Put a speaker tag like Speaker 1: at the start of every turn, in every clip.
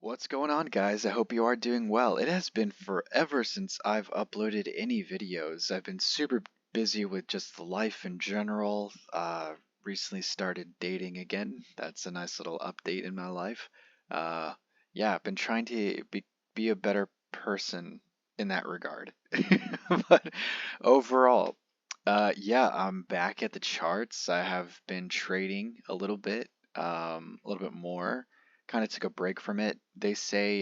Speaker 1: What's going on, guys? I hope you are doing well. It has been forever since I've uploaded any videos. I've been super busy with just life in general. Recently started dating again. That's a nice little update in my life. Uh, yeah, I've been trying to be a better person in that regard. But overall, yeah, I'm back at the charts. I have been trading a little bit more. Kind of took a break from it. They say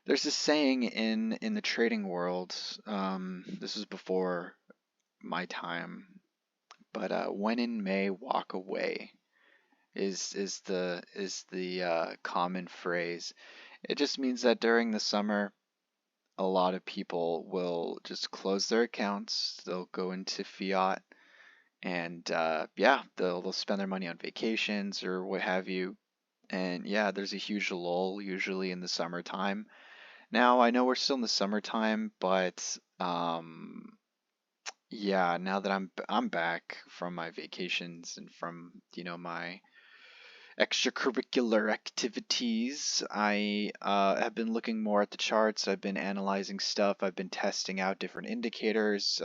Speaker 1: there's this saying in the trading world. This was before my time, but when in May, walk away is the common phrase. It just means that during the summer, a lot of people will just close their accounts. They'll go into fiat, and yeah, they'll spend their money on vacations or what have you. And yeah, there's a huge lull usually in the summertime. Now, I know we're still in the summertime, but yeah, now that I'm back from my vacations and from, my extracurricular activities, I have been looking more at the charts. I've been analyzing stuff. I've been testing out different indicators.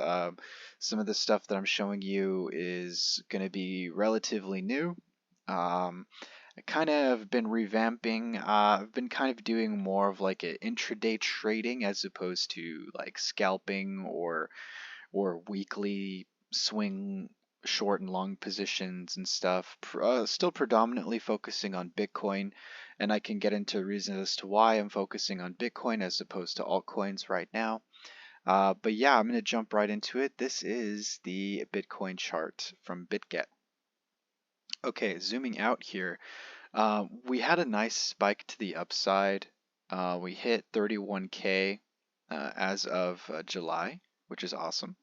Speaker 1: Some of the stuff that I'm showing you is going to be relatively new. I kind of been revamping. I've been kind of doing more of like an intraday trading as opposed to like scalping or weekly swing short and long positions and stuff. Still predominantly focusing on Bitcoin, and I can get into reasons as to why I'm focusing on Bitcoin as opposed to altcoins right now. But yeah, I'm going to jump right into it. This is the Bitcoin chart from BitGet. Okay, zooming out here. We had a nice spike to the upside. We hit 31K as of July, which is awesome.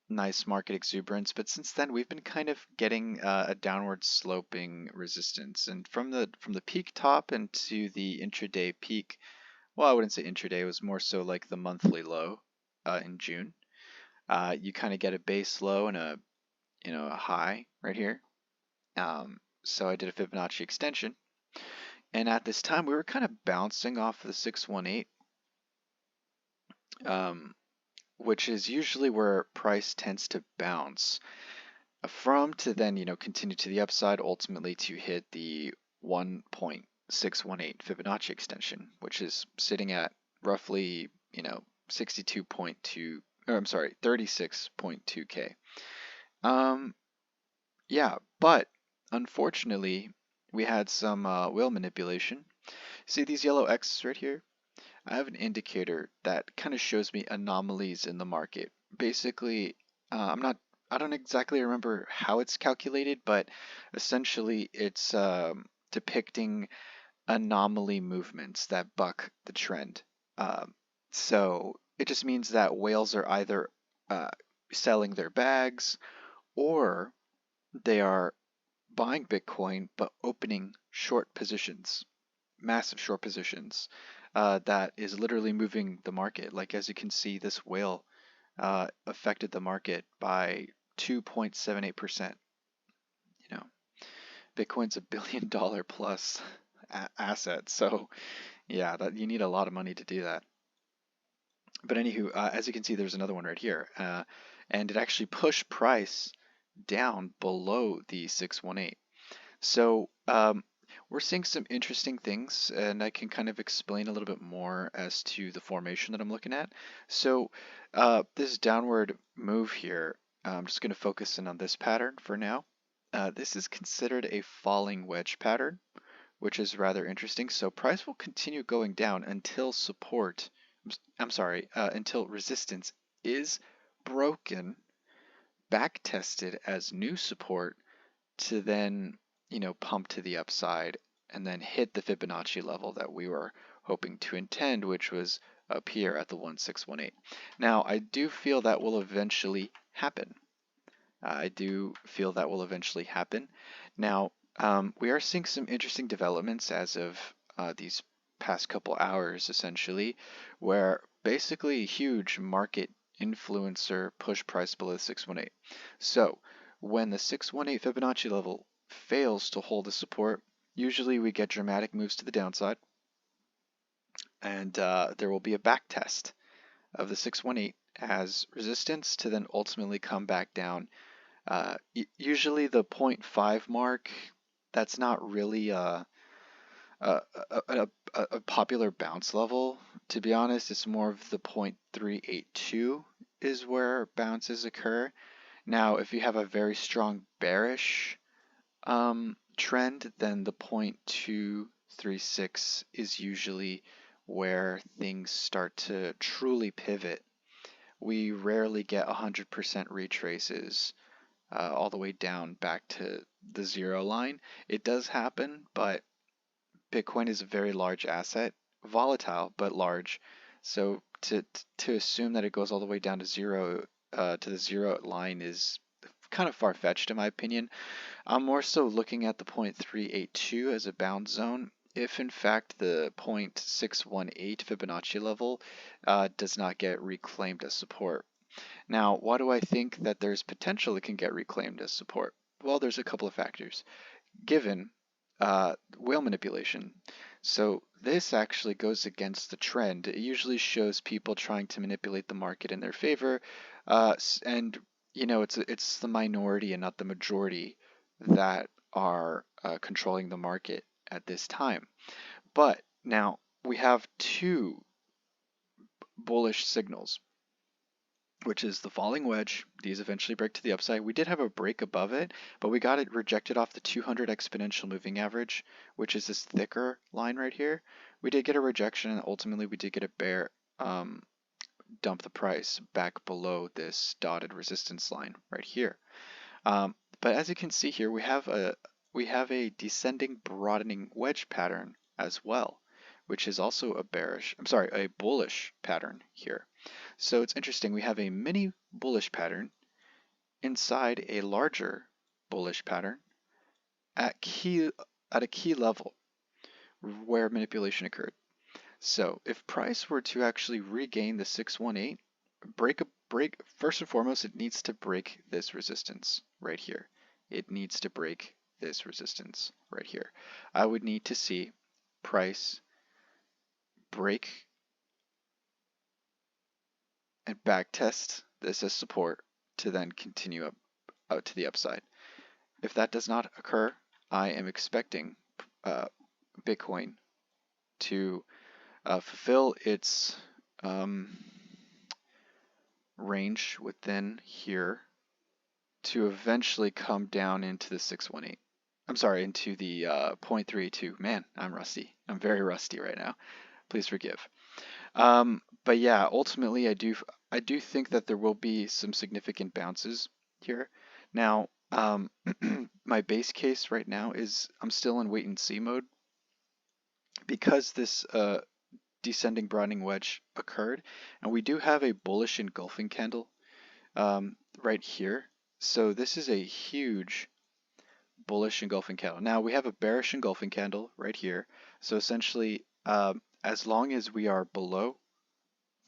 Speaker 1: Nice market exuberance, but since then we've been kind of getting a downward sloping resistance, and from the peak top into the intraday peak. Well, I wouldn't say intraday; it was more so like the monthly low in June. You kind of get a base low and a high right here. So I did a Fibonacci extension, and at this time we were kind of bouncing off of the 618, um, which is usually where price tends to bounce from to then continue to the upside, ultimately to hit the 1.618 Fibonacci extension, which is sitting at roughly 62.2, or I'm sorry, 36.2K. Yeah, but unfortunately, we had some whale manipulation. See these yellow X's right here? I have an indicator that kind of shows me anomalies in the market. Basically, I don't exactly remember how it's calculated, but essentially it's depicting anomaly movements that buck the trend. So it just means that whales are either uh, selling their bags or they are buying Bitcoin but opening short positions, massive short positions, that is literally moving the market. Like as you can see, this whale affected the market by 2.78%. You know, Bitcoin's $1 billion plus asset, so yeah, that you need a lot of money to do that. But anywho, as you can see, there's another one right here, and it actually pushed price down below the 618. So we're seeing some interesting things, and I can kind of explain a little bit more as to the formation that I'm looking at. So this downward move here, I'm just going to focus in on this pattern for now. This is considered a falling wedge pattern, which is rather interesting. So price will continue going down until until resistance is broken, back tested as new support, to then pump to the upside and then hit the Fibonacci level that we were hoping to intend, which was up here at the 1618. Now I do feel that will eventually happen. Now we are seeing some interesting developments as of these past couple hours, essentially, where basically a huge market influencer pushed price below 618. So when the 618 Fibonacci level fails to hold the support, usually we get dramatic moves to the downside, and there will be a back test of the 618 as resistance to then ultimately come back down. Usually the zero point 0.5 mark, that's not really a, a popular bounce level. To be honest, it's more of the 0.382 is where bounces occur. Now, if you have a very strong bearish trend, then the 0.236 is usually where things start to truly pivot. We rarely get 100% retraces all the way down back to the zero line. It does happen, but Bitcoin is a very large asset, volatile but large. So to assume that it goes all the way down to zero, to the zero line is kind of far-fetched in my opinion. I'm more so looking at the 0.382 as a bound zone. If in fact the 0.618 Fibonacci level does not get reclaimed as support. Now, why do I think that there's potential it can get reclaimed as support? Well, there's a couple of factors. Given whale manipulation. So this actually goes against the trend. It usually shows people trying to manipulate the market in their favor, and you know it's the minority and not the majority that are controlling the market at this time. But now we have two bullish signals, which is the falling wedge. These eventually break to the upside. We did have a break above it, but we got it rejected off the 200 exponential moving average, which is this thicker line right here. We did get a rejection, and ultimately we did get a bear dump the price back below this dotted resistance line right here. But as you can see here, we have a descending broadening wedge pattern as well, which is also a bullish pattern here. So it's interesting, we have a mini bullish pattern inside a larger bullish pattern at a key level where manipulation occurred. So if price were to actually regain the 618, first and foremost, it needs to break this resistance right here. It needs to break this resistance right here. I would need to see price break and backtest this as support to then continue up out to the upside. If that does not occur, I am expecting Bitcoin to fulfill its range within here to eventually come down into the 618. I'm sorry, into the 0.32. Man, I'm rusty. I'm very rusty right now. Please forgive. But yeah, ultimately, I do think that there will be some significant bounces here. Now, my base case right now is I'm still in wait and see mode because this descending broadening wedge occurred, and we do have a bullish engulfing candle right here. So this is a huge bullish engulfing candle. Now we have a bearish engulfing candle right here. So essentially, as long as we are below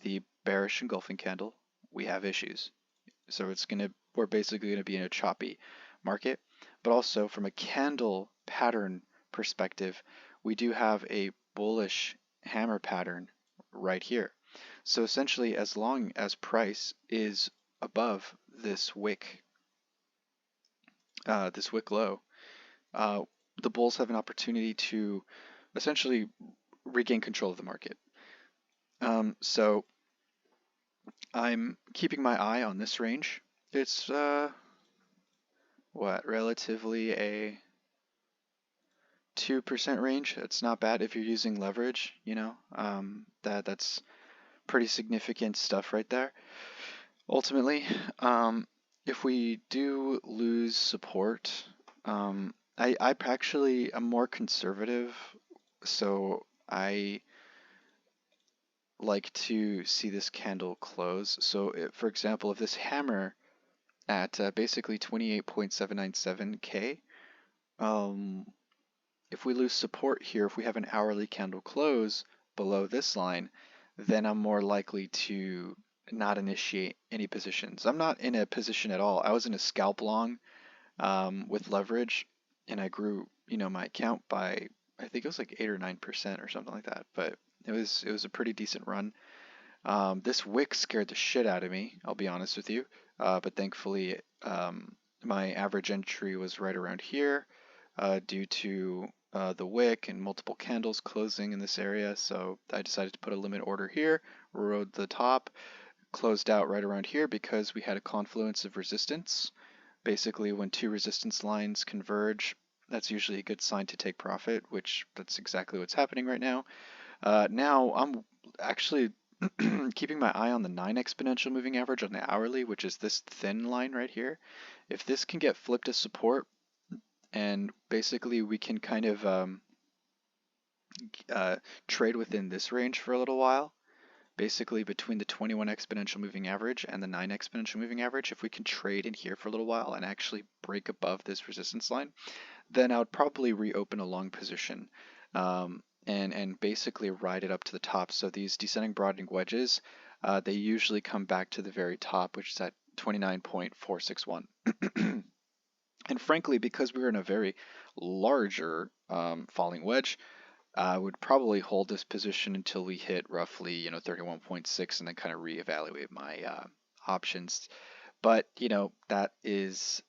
Speaker 1: the bearish engulfing candle, we have issues. So we're basically gonna be in a choppy market. But also from a candle pattern perspective, we do have a bullish hammer pattern right here. So essentially, as long as price is above this wick low, the bulls have an opportunity to essentially regain control of the market. So I'm keeping my eye on this range. It's relatively a 2% range. It's not bad if you're using leverage, you know. That's pretty significant stuff right there. Ultimately, if we do lose support, I actually am more conservative, so I like to see this candle close. So for example, if this hammer at basically 28.797K, if we lose support here, if we have an hourly candle close below this line, then I'm more likely to not initiate any positions. I'm not in a position at all. I was in a scalp long with leverage, and I grew, my account by, I think it was like 8 or 9% or something like that. But it was a pretty decent run. This wick scared the shit out of me, I'll be honest with you. But thankfully, my average entry was right around here, due to the wick and multiple candles closing in this area. So I decided to put a limit order here, rode the top, closed out right around here because we had a confluence of resistance. Basically, when two resistance lines converge, that's usually a good sign to take profit, which that's exactly what's happening right now. Now I'm actually keeping my eye on the 9 exponential moving average on the hourly, which is this thin line right here. If this can get flipped to support, and basically we can kind of trade within this range for a little while, basically between the 21 exponential moving average and the 9 exponential moving average, if we can trade in here for a little while and actually break above this resistance line, then I would probably reopen a long position, and basically ride it up to the top. So these descending broadening wedges, they usually come back to the very top, which is at 29.461. And frankly, because we were in a very larger falling wedge, I would probably hold this position until we hit roughly, 31.6, and then kind of reevaluate my options. But, that is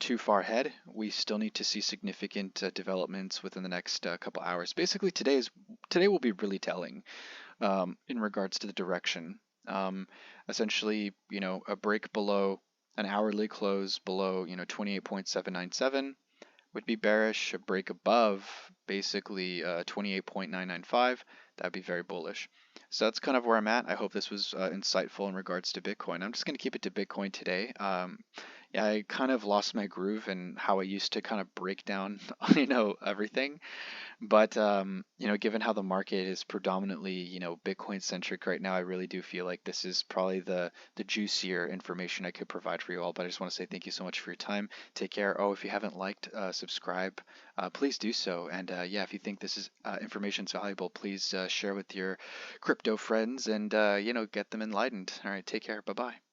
Speaker 1: too far ahead. We still need to see significant developments within the next couple hours. Basically, today will be really telling in regards to the direction. Essentially, a break below an hourly close below, 28.797 would be bearish. A break above basically 28.995, that'd be very bullish. So that's kind of where I'm at. I hope this was insightful in regards to Bitcoin. I'm just going to keep it to Bitcoin today. Yeah, I kind of lost my groove and how I used to kind of break down, everything. But given how the market is predominantly, Bitcoin centric right now, I really do feel like this is probably the juicier information I could provide for you all. But I just want to say thank you so much for your time. Take care. Oh, if you haven't liked, subscribe, please do so. And yeah, if you think this is information is valuable, please share with your crypto friends and get them enlightened. All right, take care. Bye bye.